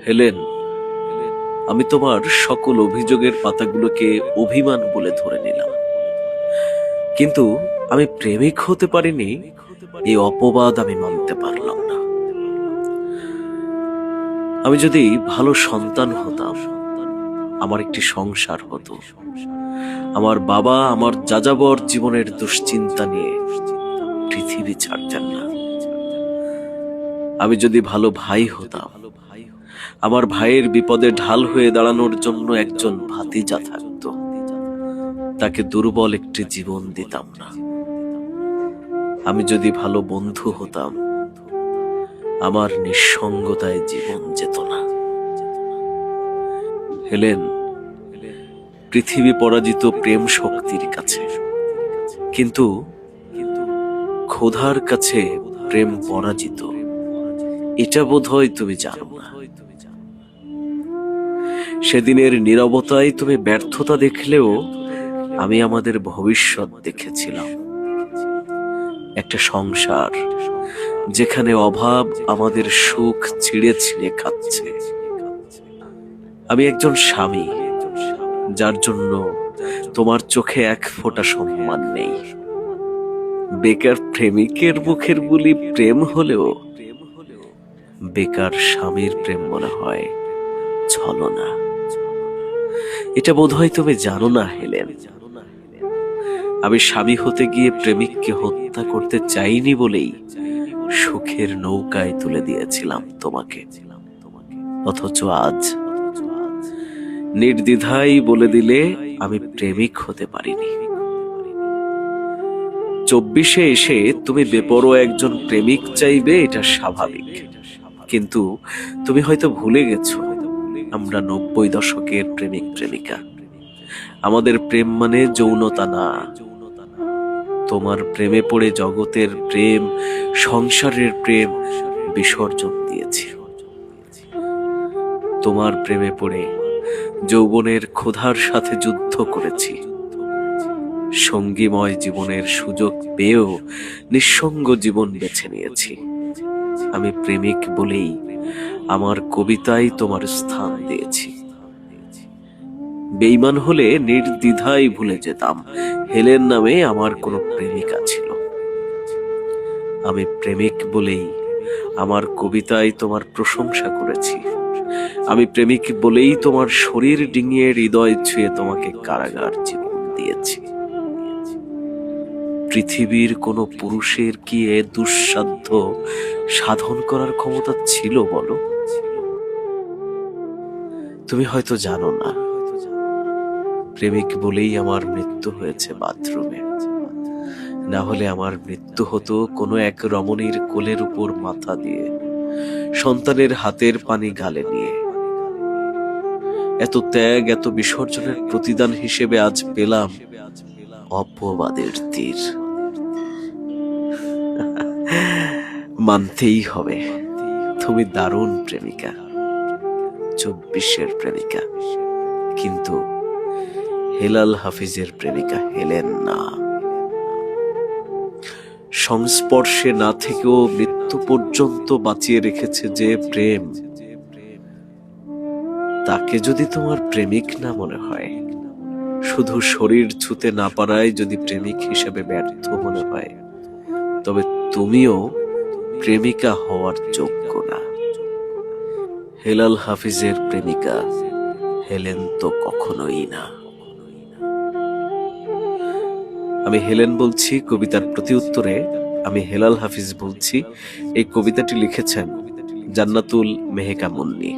Helen, আমি তোমার সকল অভিযোগের পাতাগুলোকে অভিমান বলে ধরে নিলাম, কিন্তু আমি প্রেমিক হতে পারিনি এই অপবাদ আমি মানতে পারলাম না। আমি যদি ভালো সন্তান হতাম, আমার একটি সংসার হতো, আমার বাবা আমার যাযাবর জীবনের দুশ্চিন্তা নিয়ে পৃথিবী ছাড়তেন না। আমি যদি ভালো ভাই হতাম, আমার ভাইয়ের বিপদে ঢাল হয়ে দাঁড়ানোর জন্য একজন ভাতিজা থাকত, তাকে দুর্বল একটি জীবন দিতাম না। আমি যদি ভালো বন্ধু হতাম, আমার নিঃসঙ্গতায় জীবন যেত না। হেলেন, পৃথিবী পরাজিত প্রেম শক্তির কাছে, কিন্তু ক্ষুধার কাছে প্রেম পরাজিত, এটা বোধহয় তুমি জানো না। সেদিনের নীরবতায় তুমি ব্যর্থতা দেখলেও আমি আমাদের ভবিষ্যৎ দেখেছিলাম, একটা সংসার যেখানে অভাব আমাদের সুখ ছিঁড়ে ছিঁড়ে খাচ্ছে। আমি একজন স্বামী যার জন্য তোমার চোখে এক ফোঁটা সম্মান নেই। বেকার প্রেমিকের মুখের বুলি প্রেম হলেও বেকার স্বামীর প্রেম মনে হয় ছলনা। এটা বোধহয় তুমি জানো না হেলেন। আমি স্বামী হতে গিয়ে প্রেমিককে হত্যা করতে চাইনি বলেই সুখের নৌকায় তুলে দিয়েছিলাম তোমাকে, অথচ আজ নির্দ্বিধায় বলে দিলে আমি প্রেমিক হতে পারিনি। 24-এ এসে তুমি বেপরোয়া একজন প্রেমিক চাইবে, এটা স্বাভাবিক, কিন্তু তুমি হয়তো ভুলে গেছো আমরা 90 দশকের প্রেমিক প্রেমিকা। আমাদের প্রেম মানে যৌনতা না। তোমার প্রেমে পড়ে জগতের প্রেম, সংসারের প্রেম বিসর্জন দিয়েছি। তোমার প্রেমে পড়ে যৌবনের ক্ষুধার সাথে যুদ্ধ করেছি। সঙ্গীময় জীবনের সুযোগ পেয়েও নিঃসঙ্গ জীবন বেছে নিয়েছি। আমি প্রেমিক বলেই আমার কবিতায় তোমার স্থান দিয়েছি। বেঈমান হলে নির্দ্বিধায় ভুলে যেতাম হেলেন নামে আমার কোনো প্রেমিকা ছিল। আমি প্রেমিক বলেই আমার কবিতায় তোমার প্রশংসা করেছি। আমি প্রেমিক বলেই তোমার শরীর ডিঙিয়ে হৃদয় ছুঁয়ে তোমাকে কারাগার জীবন দিয়েছি। পৃথিবীর কোনো পুরুষের কি এ দুঃসাধ্য সাধন করার ক্ষমতা ছিল বলো? তুমি হয়তো জানো না, প্রেমিক বলেই আমার মৃত্যু হয়েছে বাথরুমে, না হলে আমার মৃত্যু হতো কোনো এক রমণীর কোলের উপর মাথা দিয়ে, সন্তানের হাতের পানি গালে নিয়ে। এত ত্যাগ, এত বিসর্জনের প্রতিদান হিসেবে আজ পেলাম অপবাদের তীর। মানতেই হবে, তুমি দারুণ প্রেমিকা, 24-এর প্রেমিকা, কিন্তু হেলাল হাফিজের প্রেমিকা হেলেন না। সংস্পর্শে না থেকেও মৃত্যু পর্যন্ত বাঁচিয়ে রেখেছে যে প্রেম, তাকে যদি তোমার প্রেমিক না মনে হয়, শুধু শরীর ছুঁতে না পারায় যদি প্রেমিক হিসেবে ব্যর্থ মনে হয়, তবে তুমিও প্রেমিকা হওয়ার যোগ্য না। হেলাল হাফিজের প্রেমিকা হেলেন তো কখনোই না। আমি হেলেন বলছি কবিতার প্রতি উত্তরে, আমি হেলাল হাফিজ বলছি। এই কবিতাটি লিখেছেন জান্নাতুল মেহেকা মুন্নি।